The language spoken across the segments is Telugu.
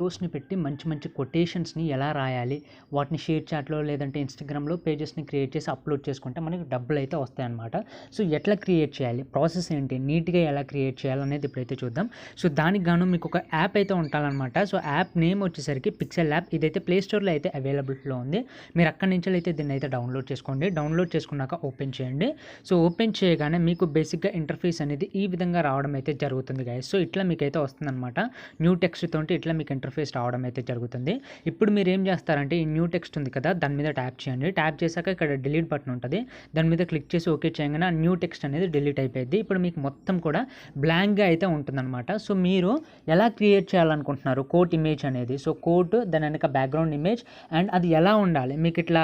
ఫొటోస్ని పెట్టి మంచి మంచి కొటేషన్స్ని ఎలా రాయాలి, వాటిని షేర్ చాట్లో లేదంటే ఇన్స్టాగ్రామ్లో పేజెస్ని క్రియేట్ చేసి అప్లోడ్ చేసుకుంటే మనకి డబ్బులు అయితే వస్తాయన్నమాట. సో ఎట్లా క్రియేట్ చేయాలి, ప్రాసెస్ ఏంటి, నీట్గా ఎలా క్రియేట్ చేయాలనేది ఇప్పుడైతే చూద్దాం. సో దానికి గాను మీకు ఒక యాప్ అయితే ఉండాలన్నమాట. సో యాప్ నేమ్ వచ్చేసరికి పిక్సెల్ యాప్. ఇదైతే ప్లే స్టోర్లో అయితే అవైలబిలిటీలో ఉంది. మీరు అక్కడి నుంచి అయితే దీన్ని అయితే డౌన్లోడ్ చేసుకోండి. డౌన్లోడ్ చేసుకున్నాక ఓపెన్ చేయండి. సో ఓపెన్ చేయగానే మీకు బేసిక్గా ఇంటర్ఫేస్ అనేది ఈ విధంగా రావడం అయితే జరుగుతుంది గైస్. సో ఇట్లా మీకైతే వస్తుందన్నమాట. న్యూ టెక్స్ట్ తోటి ఇట్లా మీకు ఇంటర్ఫేస్ రావడం అయితే జరుగుతుంది. ఇప్పుడు మీరు ఏం చేస్తారంటే ఈ న్యూ టెక్స్ట్ ఉంది కదా, దాని మీద ట్యాప్ చేయండి. ట్యాప్ చేశాక ఇక్కడ డిలీట్ బటన్ ఉంటుంది, దాని మీద క్లిక్ చేసి ఓకే చేయగానే ఆ న్యూ టెక్స్ట్ అనేది డిలీట్ అయిపోయింది. ఇప్పుడు మీకు మొత్తం కూడా బ్లాంక్గా అయితే ఉంటుందన్నమాట. సో మీరు ఎలా క్రియేట్ చేయాలనుకుంటున్నారు కోట్ ఇమేజ్ అనేది, సో కోట్ దాని వెనక బ్యాక్గ్రౌండ్ ఇమేజ్ అండ్ అది ఎలా ఉండాలి, మీకు ఇట్లా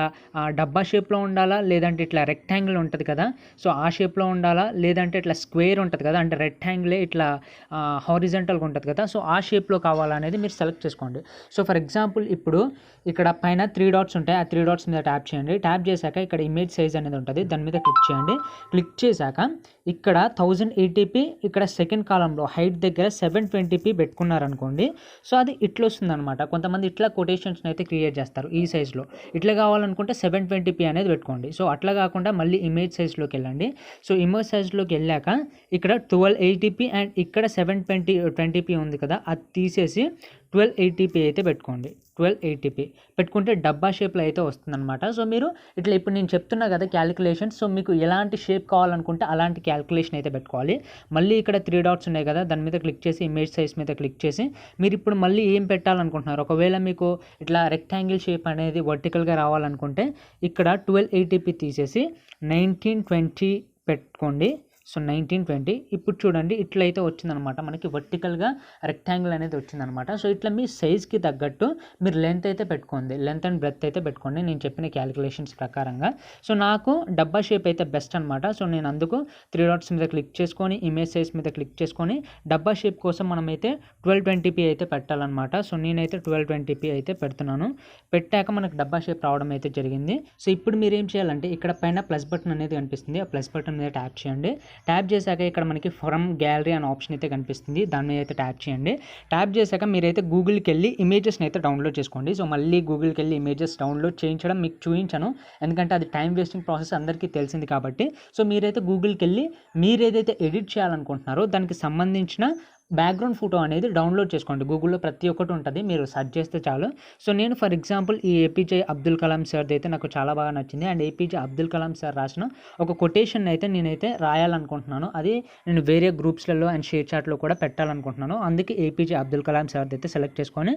డబ్బా షేప్లో ఉండాలా, లేదంటే ఇట్లా రెక్టాంగిల్ ఉంటుంది కదా, సో ఆ షేప్లో ఉండాలా, లేదంటే ఇట్లా స్క్వేర్ ఉంటుంది కదా, అంటే రెక్టాంగిలే ఇట్లా హారిజంటల్గా ఉంటుంది కదా, సో ఆ షేప్లో కావాలనేది మీరు సెలెక్ట్ చేసుకోండి. సో ఫర్ ఎగ్జాంపుల్ ఇప్పుడు ఇక్కడ పైన 3 డాట్స్ ఉంటాయి, ఆ 3 డాట్స్ మీద ట్యాప్ చేయండి. ట్యాప్ చేశాక ఇక్కడ ఇమేజ్ సైజ్ అనేది ఉంటుంది, దాని మీద క్లిక్ చేయండి. క్లిక్ చేశాక ఇక్కడ 1080p ఇక్కడ సెకండ్ కాలంలో హైట్ దగ్గర 720p పెట్టుకున్నారనుకోండి, సో అది ఇట్లా వస్తుంది అనమాట. కొంతమంది ఇట్లా కొటేషన్స్ని అయితే క్రియేట్ చేస్తారు ఈ సైజ్లో. ఇట్లా కావాలనుకుంటే 720p అనేది పెట్టుకోండి. సో అట్లా కాకుండా మళ్ళీ ఇమేజ్ సైజ్లోకి వెళ్ళండి. సో ఇమేజ్ సైజ్లోకి వెళ్ళాక ఇక్కడ 1280p అండ్ ఇక్కడ 720p ఉంది కదా, అది తీసేసి 1280p అయితే పెట్టుకోండి. 1280p పెట్టుకుంటే డబ్బా షేప్లో అయితే వస్తుందన్నమాట. సో మీరు ఇట్లా ఇప్పుడు నేను చెప్తున్నా కదా క్యాలిక్యులేషన్, సో మీకు ఎలాంటి షేప్ కావాలనుకుంటే అలాంటి క్యాలిక్యులేషన్ అయితే పెట్టుకోవాలి. మళ్ళీ ఇక్కడ 3 డాట్స్ ఉన్నాయి కదా, దాని మీద క్లిక్ చేసి ఇమేజ్ సైజ్ మీద క్లిక్ చేసి మీరు ఇప్పుడు మళ్ళీ ఏం పెట్టాలనుకుంటున్నారు, ఒకవేళ మీకు ఇట్లా రెక్టాంగిల్ షేప్ అనేది వర్టికల్గా రావాలనుకుంటే ఇక్కడ 1280p తీసేసి 1920 పెట్టుకోండి. సో 1920 ఇప్పుడు చూడండి ఇట్లయితే వచ్చిందనమాట, మనకి వర్టికల్గా రెక్టాంగిల్ అనేది వచ్చిందనమాట. సో ఇట్లా మీ సైజ్కి తగ్గట్టు మీరు లెంత్ అయితే పెట్టుకోండి, లెంత్ అండ్ బ్రెత్ అయితే పెట్టుకోండి నేను చెప్పిన క్యాలిక్యులేషన్స్ ప్రకారంగా. సో నాకు డబ్బా షేప్ అయితే బెస్ట్ అనమాట. సో నేను అందుకు 3 డాట్స్ మీద క్లిక్ చేసుకొని ఇమేజ్ సైజ్ మీద క్లిక్ చేసుకొని డబ్బా షేప్ కోసం మనమైతే 1220p అయితే పెట్టాలన్నమాట. సో నేనైతే 1220p అయితే పెడుతున్నాను. పెట్టాక మనకు డబ్బా షేప్ రావడం అయితే జరిగింది. సో ఇప్పుడు మీరు ఏం చేయాలంటే ఇక్కడ పైన ప్లస్ బటన్ అనేది కనిపిస్తుంది, ఆ ప్లస్ బటన్ మీద ట్యాప్ చేయండి. ట్యాప్ చేశాక ఇక్కడ మనకి ఫ్రమ్ గ్యాలరీ అనే ఆప్షన్ అయితే కనిపిస్తుంది, దాని మీద అయితే ట్యాప్ చేయండి. ట్యాప్ చేశాక మీరైతే గూగుల్కి వెళ్ళి ఇమేజెస్ని అయితే డౌన్లోడ్ చేసుకోండి. సో మళ్ళీ గూగుల్కి వెళ్ళి ఇమేజెస్ డౌన్లోడ్ చేయించడం మీకు చూపించాను, ఎందుకంటే అది టైం వేస్టింగ్ ప్రాసెస్ అందరికీ తెలిసింది కాబట్టి. సో మీరైతే గూగుల్కి వెళ్ళి మీరు ఏదైతే ఎడిట్ చేయాలనుకుంటున్నారో దానికి సంబంధించిన బ్యాక్గ్రౌండ్ ఫోటో అనేది డౌన్లోడ్ చేసుకోండి. గూగుల్లో ప్రతి ఒక్కటి ఉంటుంది, మీరు సెర్చ్ చేస్తే చాలు. సో నేను ఫర్ ఎగ్జాంపుల్ ఈ ఏపీజే అబ్దుల్ కలాం సార్ది అయితే నాకు చాలా బాగా నచ్చింది. And APJ Abdul Kalam sir రాసిన ఒక కొటేషన్ అయితే నేనైతే రాయాలనుకుంటున్నాను, అది నేను వేరే గ్రూప్స్లలో అండ్ షేర్ చాట్లో కూడా పెట్టాలనుకుంటున్నాను. అందుకే ఏపీజే అబ్దుల్ కలాం సార్ది అయితే సెలెక్ట్ చేసుకొని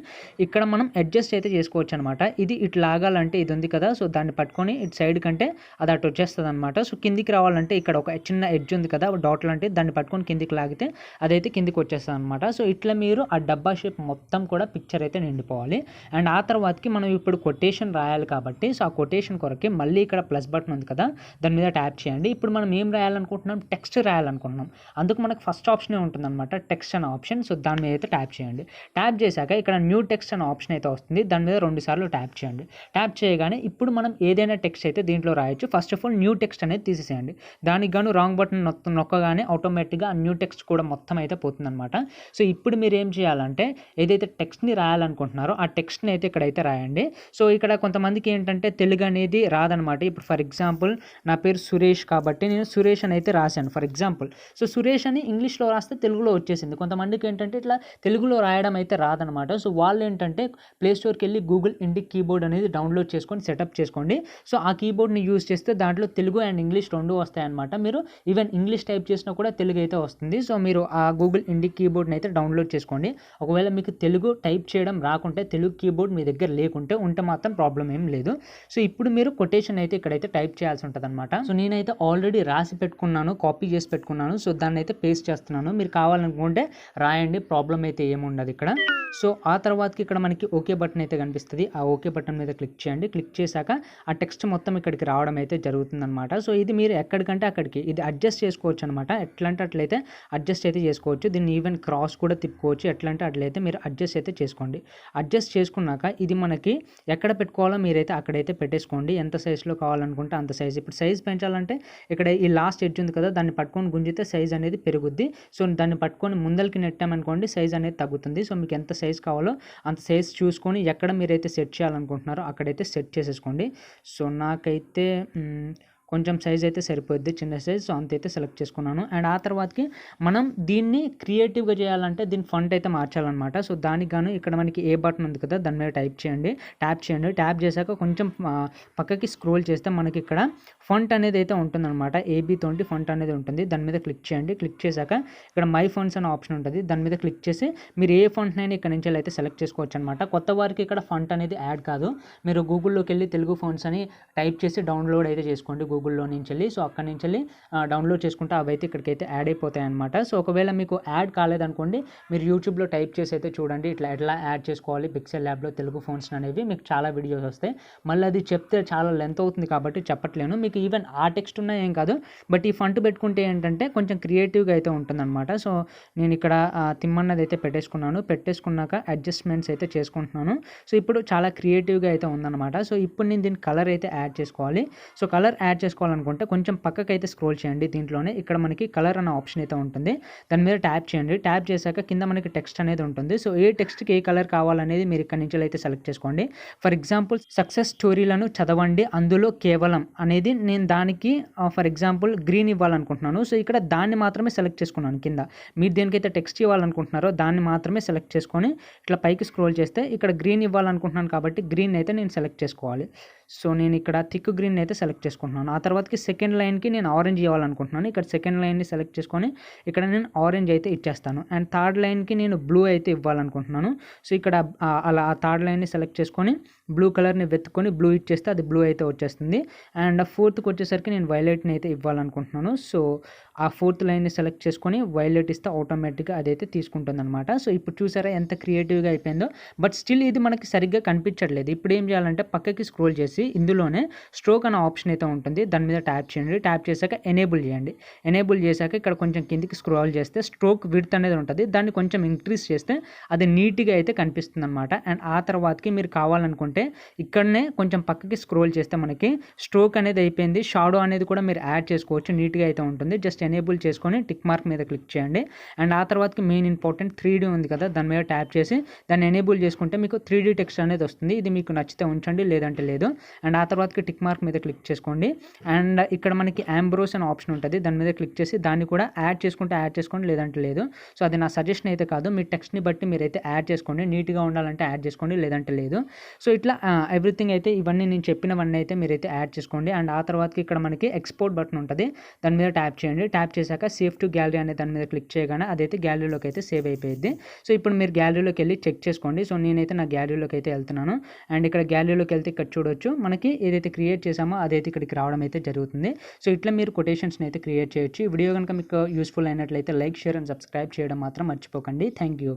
ఇక్కడ మనం అడ్జస్ట్ అయితే చేసుకోవచ్చు అనమాట. ఇది ఇటు లాగాలంటే ఇది ఉంది కదా, సో దాన్ని పట్టుకొని ఇటు సైడ్ కంటే అది అటు వచ్చేస్తుంది అనమాట. సో కిందికి రావాలంటే ఇక్కడ ఒక చిన్న ఎడ్జ్ ఉంది కదా డాట్ లాంటి, దాన్ని పట్టుకొని కిందికి లాగితే అదైతే కిందికి వచ్చేస్తుంది అనమాట. సో ఇట్లా మీరు ఆ డబ్బా షేప్ మొత్తం కూడా పిక్చర్ అయితే నిండిపోవాలి. అండ్ ఆ తర్వాతకి మనం ఇప్పుడు కొటేషన్ రాయాలి కాబట్టి, సో ఆ కొటేషన్ కొరకే మళ్ళీ ఇక్కడ ప్లస్ బటన్ ఉంది కదా, దాని మీద ట్యాప్ చేయండి. ఇప్పుడు మనం ఏం రాయాలనుకుంటున్నాం, టెక్స్ట్ రాయాలనుకుంటున్నాం. అందుకు మనకు ఫస్ట్ ఆప్షనే ఉంటుంది అనమాట, టెక్స్ట్ అనే ఆప్షన్. సో దాని మీద అయితే ట్యాప్ చేయండి. ట్యాప్ చేశాక ఇక్కడ న్యూ టెక్స్ట్ అనే ఆప్షన్ అయితే వస్తుంది, దాని మీద 2 సార్లు ట్యాప్ చేయండి. ట్యాప్ చేయగానే ఇప్పుడు మనం ఏదైనా టెక్స్ట్ అయితే దీంట్లో రాయొచ్చు. First of all new text అనేది తీసేసేయండి. దానికి గాను రాంగ్ బటన్ నొక్కగానే ఆటోమేటిక్గా ఆ న్యూ టెక్స్ట్ కూడా మొత్తం అయితే పోతుంది అనమాట. సో ఇప్పుడు మీరు ఏం చేయాలంటే ఏదైతే టెక్స్ట్ని రాయాలనుకుంటున్నారో ఆ టెక్స్ట్ని అయితే ఇక్కడైతే రాయండి. సో ఇక్కడ కొంతమందికి ఏంటంటే తెలుగు అనేది రాదనమాట. ఇప్పుడు ఫర్ ఎగ్జాంపుల్ నా పేరు సురేష్ కాబట్టి నేను సురేష్ అని అయితే రాశాను ఫర్ ఎగ్జాంపుల్. సో సురేష్ అని ఇంగ్లీష్లో రాస్తే తెలుగులో వచ్చేసింది. కొంతమందికి ఏంటంటే ఇట్లా తెలుగులో రాయడం అయితే రాదనమాట. సో వాళ్ళు ఏంటంటే ప్లే స్టోర్కి వెళ్ళి గూగుల్ ఇండిక్ కీబోర్డ్ అనేది డౌన్లోడ్ చేసుకొని సెటప్ చేసుకోండి. సో ఆ కీబోర్డ్ని యూజ్ చేస్తే దాంట్లో తెలుగు అండ్ ఇంగ్లీష్ 2 వస్తాయన్నమాట. మీరు ఈవెన్ ఇంగ్లీష్ టైప్ చేసినా కూడా తెలుగు అయితే వస్తుంది. సో మీరు ఆ గూగుల్ ఇండిక్ కీబోర్డ్ని అయితే డౌన్లోడ్ చేసుకోండి. ఒకవేళ మీకు తెలుగు టైప్ చేయడం రాకుంటే, తెలుగు కీబోర్డ్ మీ దగ్గర లేకుంటే ఉంటే మాత్రం ప్రాబ్లం ఏం లేదు. సో ఇప్పుడు మీరు కొటేషన్ అయితే ఇక్కడైతే టైప్ చేయాల్సి ఉంటుంది అనమాట. సో నేనైతే ఆల్రెడీ రాసి పెట్టుకున్నాను, కాపీ చేసి పెట్టుకున్నాను. సో దాన్ని అయితే పేస్ట్ చేస్తున్నాను. మీరు కావాలనుకుంటే రాయండి, ప్రాబ్లం అయితే ఏముండదు ఇక్కడ. సో ఆ తర్వాతకి ఇక్కడ మనకి ఓకే బటన్ అయితే కనిపిస్తుంది, ఆ ఓకే బటన్ మీద క్లిక్ చేయండి. క్లిక్ చేశాక ఆ టెక్స్ట్ మొత్తం ఇక్కడికి రావడం అయితే జరుగుతుందన్నమాట. సో ఇది మీరు ఎక్కడికంటే అక్కడికి ఇది అడ్జస్ట్ చేసుకోవచ్చు అనమాట. ఎట్లా అంటే అట్లయితే అడ్జస్ట్ అయితే చేసుకోవచ్చు. దీన్ని ఈవెన్ క్రాస్ కూడా తిప్పుకోవచ్చు. ఎట్లా అంటే అట్లయితే మీరు అడ్జస్ట్ అయితే చేసుకోండి. అడ్జస్ట్ చేసుకున్నాక ఇది మనకి ఎక్కడ పెట్టుకోవాలో మీరైతే అక్కడైతే పెట్టేసుకోండి. ఎంత సైజులో కావాలనుకుంటే అంత సైజ్. ఇప్పుడు సైజ్ పెంచాలంటే ఇక్కడ ఈ లాస్ట్ ఎడ్జ్ ఉంది కదా, దాన్ని పట్టుకొని గుంజితే సైజ్ అనేది పెరుగుద్ది. సో దాన్ని పట్టుకొని ముందరికి నెట్టామనుకోండి సైజ్ అనేది తగ్గుతుంది. సో మీకు ఎంత సైజ్ కావాలో అంత సైజ్ చూసుకొని ఎక్కడ మీరైతే సెట్ చేయాలనుకుంటున్నారో అక్కడైతే సెట్ చేసేసుకోండి. సో నాకైతే కొంచెం సైజ్ అయితే సరిపోద్ది, చిన్న సైజ్. సో అంతైతే సెలెక్ట్ చేసుకున్నాను. అండ్ ఆ తర్వాతకి మనం దీన్ని క్రియేటివ్గా చేయాలంటే దీని ఫంట్ అయితే మార్చాలన్నమాట. సో దానికి గాను ఇక్కడ మనకి ఏ బటన్ ఉంది కదా, దాని మీద ట్యాప్ చేయండి. ట్యాప్ చేశాక కొంచెం పక్కకి స్క్రోల్ చేస్తే మనకి ఇక్కడ ఫంట్ అనేది అయితే ఉంటుందన్నమాట. AB20 ఫంట్ అనేది ఉంటుంది. దాని మీద క్లిక్ చేయండి. క్లిక్ చేశాక ఇక్కడ మై ఫంట్స్ అనే ఆప్షన్ ఉంటుంది. దాని మీద క్లిక్ చేసి మీరు ఏ ఫంట్నైనా ఇక్కడ నుంచి అయితే సెలెక్ట్ చేసుకోవచ్చు అనమాట. కొత్త వారికి ఇక్కడ ఫంట్ అనేది యాడ్ కాదు. మీరు గూగుల్లోకి వెళ్ళి తెలుగు ఫంట్స్ అని టైప్ చేసి డౌన్లోడ్ అయితే చేసుకోండి గూగుల్లో నుంచి వెళ్ళి. సో అక్కడి నుంచి వెళ్ళి డౌన్లోడ్ చేసుకుంటే అవి అయితే ఇక్కడికైతే యాడ్ అయిపోతాయి అనమాట. సో ఒకవేళ మీకు యాడ్ కాలేదనుకోండి, మీరు యూట్యూబ్లో టైప్ చేసి అయితే చూడండి ఎట్లా యాడ్ చేసుకోవాలి పిక్సెల్ ల్యాబ్లో తెలుగు ఫోన్స్ అనేవి. మీకు చాలా వీడియోస్ వస్తాయి. మళ్ళీ అది చెప్తే చాలా లెంత్ అవుతుంది కాబట్టి చెప్పట్లేను. మీకు ఈవెన్ ఆ టెక్స్ట్ ఉన్నా ఏం కాదు, బట్ ఈ ఫంట్ పెట్టుకుంటే ఏంటంటే కొంచెం క్రియేటివ్గా అయితే ఉంటుందన్నమాట. సో నేను ఇక్కడ తిమ్మన్నది అయితే పెట్టేసుకున్నాక అడ్జస్ట్మెంట్స్ అయితే చేసుకుంటున్నాను. సో ఇప్పుడు చాలా క్రియేటివ్గా అయితే ఉందన్నమాట. సో ఇప్పుడు నేను దీని కలర్ అయితే యాడ్ చేసుకోవాలి. సో కలర్ యాడ్ చేసుకోవాలనుకుంటే కొంచెం పక్కకైతే స్క్రోల్ చేయండి. దీంట్లోనే ఇక్కడ మనకి కలర్ అనే ఆప్షన్ అయితే ఉంటుంది. దాని మీద ట్యాప్ చేయండి. ట్యాప్ చేశాక కింద మనకి టెక్స్ట్ అనేది ఉంటుంది. సో ఏ టెక్స్ట్కి ఏ కలర్ కావాలనేది మీరు ఇక్కడ నుంచి అయితే సెలెక్ట్ చేసుకోండి. ఫర్ ఎగ్జాంపుల్ సక్సెస్ స్టోరీలను చదవండి అందులో కేవలం అనేది నేను దానికి ఫర్ ఎగ్జాంపుల్ గ్రీన్ ఇవ్వాలనుకుంటున్నాను. సో ఇక్కడ దాన్ని మాత్రమే సెలెక్ట్ చేసుకున్నాను. కింద మీరు దేనికైతే టెక్స్ట్ ఇవ్వాలనుకుంటున్నారో దాన్ని మాత్రమే సెలెక్ట్ చేసుకొని ఇట్లా పైకి స్క్రోల్ చేస్తే ఇక్కడ గ్రీన్ ఇవ్వాలనుకుంటున్నాను కాబట్టి గ్రీన్ అయితే నేను సెలెక్ట్ చేసుకోవాలి. సో నేను ఇక్కడ థిక్ గ్రీన్ అయితే సెలెక్ట్ చేసుకుంటున్నాను. ఆ తర్వాతకి సెకండ్ లైన్కి నేను ఆరెంజ్ ఇవ్వాలనుకుంటున్నాను. ఇక్కడ సెకండ్ లైన్ని సెలెక్ట్ చేసుకొని ఇక్కడ నేను ఆరెంజ్ అయితే ఇచ్చేస్తాను. అండ్ థర్డ్ లైన్కి నేను బ్లూ అయితే ఇవ్వాలనుకుంటున్నాను. సో ఇక్కడ అలా ఆ థర్డ్ లైన్ని సెలెక్ట్ చేసుకొని బ్లూ కలర్ని వెతుక్కొని బ్లూ ఇచ్చేస్తే అది బ్లూ అయితే వచ్చేస్తుంది. అండ్ ఫోర్త్కి వచ్చేసరికి నేను వైలెట్ని అయితే ఇవ్వాలనుకుంటున్నాను. సో ఆ ఫోర్త్ లైన్ని సెలెక్ట్ చేసుకొని వైలెట్ ఇస్తే ఆటోమేటిక్గా అదైతే తీసుకుంటుంది అనమాట. సో ఇప్పుడు చూసారా ఎంత క్రియేటివ్గా అయిపోయిందో. బట్ స్టిల్ ఇది మనకి సరిగ్గా కనిపించట్లేదు. ఇప్పుడు ఏం చేయాలంటే పక్కకి స్క్రోల్ చేసి ఇందులోనే స్ట్రోక్ అనే ఆప్షన్ అయితే ఉంటుంది. దాని మీద ట్యాప్ చేయండి. ట్యాప్ చేశాక ఎనేబుల్ చేయండి. ఎనేబుల్ చేశాక ఇక్కడ కొంచెం కిందికి స్క్రోల్ చేస్తే స్ట్రోక్ విడ్త్ అనేది ఉంటుంది. దాన్ని కొంచెం ఇంక్రీజ్ చేస్తే అది నీట్గా అయితే కనిపిస్తుంది అనమాట. అండ్ ఆ తర్వాతకి మీరు కావాలనుకుంటే ఇక్కడనే కొంచెం పక్కకి స్క్రోల్ చేస్తే మనకి స్ట్రోక్ అనేది అయిపోయింది. షాడో అనేది కూడా మీరు యాడ్ చేసుకోవచ్చు. నీట్గా అయితే ఉంటుంది. జస్ట్ ఎనేబుల్ చేసుకొని టిక్ మార్క్ మీద క్లిక్ చేయండి. అండ్ ఆ తర్వాతకి మెయిన్ ఇంపార్టెంట్ 3D ఉంది కదా, దాని మీద ట్యాప్ చేసి దాన్ని ఎనేబుల్ చేసుకుంటే మీకు 3D టెక్స్ట్ అనేది వస్తుంది. ఇది మీకు నచ్చితే ఉంచండి, లేదంటే లేదు. అండ్ ఆ తర్వాతకి టిక్ మార్క్ మీద క్లిక్ చేసుకోండి. అండ్ ఇక్కడ మనకి ఆంబ్రోస్ అనే ఆప్షన్ ఉంటుంది. దాని మీద క్లిక్ చేసి దాన్ని కూడా యాడ్ చేసుకోండి, లేదంటే లేదు. సో అది నా సజెషన్ అయితే కాదు. మీ టెక్స్ట్ని బట్టి మీరైతే యాడ్ చేసుకోండి. నీట్గా ఉండాలంటే యాడ్ చేసుకోండి, లేదంటే లేదు. సో ఇట్లా ఎవ్రీథింగ్ అయితే ఇవన్నీ నేను చెప్పినవన్నీ అయితే మీరైతే యాడ్ చేసుకోండి. అండ్ ఆ తర్వాతకి ఇక్కడ మనకి ఎక్స్పోర్ట్ బటన్ ఉంటుంది. దాని మీద ట్యాప్ చేయండి. ట్యాప్ చేశాక సేవ్ టు గ్యాలరీ అనే దాని మీద క్లిక్ చేయగానే అదైతే గ్యాలరీలోకి అయితే సేవ్ అయిపోయింది. సో ఇప్పుడు మీరు గ్యాలరీలోకి వెళ్ళి చెక్ చేసుకోండి. సో నేనైతే నా గ్యాలరీలోకి అయితే వెళ్తున్నాను. అండ్ ఇక్కడ గ్యాలరీలోకి వెళ్తే ఇక్కడ చూడొచ్చు మనకి ఏదైతే క్రియేట్ చేసామో అదైతే ఇక్కడికి రావడం అయితే జరుగుతుంది. సో ఇట్లా మీరు కొటేషన్స్ని అయితే క్రియేట్ చేయొచ్చు. ఈ వీడియో కనుక మీకు యూస్ఫుల్ అయినట్లయితే లైక్, షేర్ అండ్ సబ్స్క్రైబ్ చేయడం మాత్రం మర్చిపోకండి. Thank you.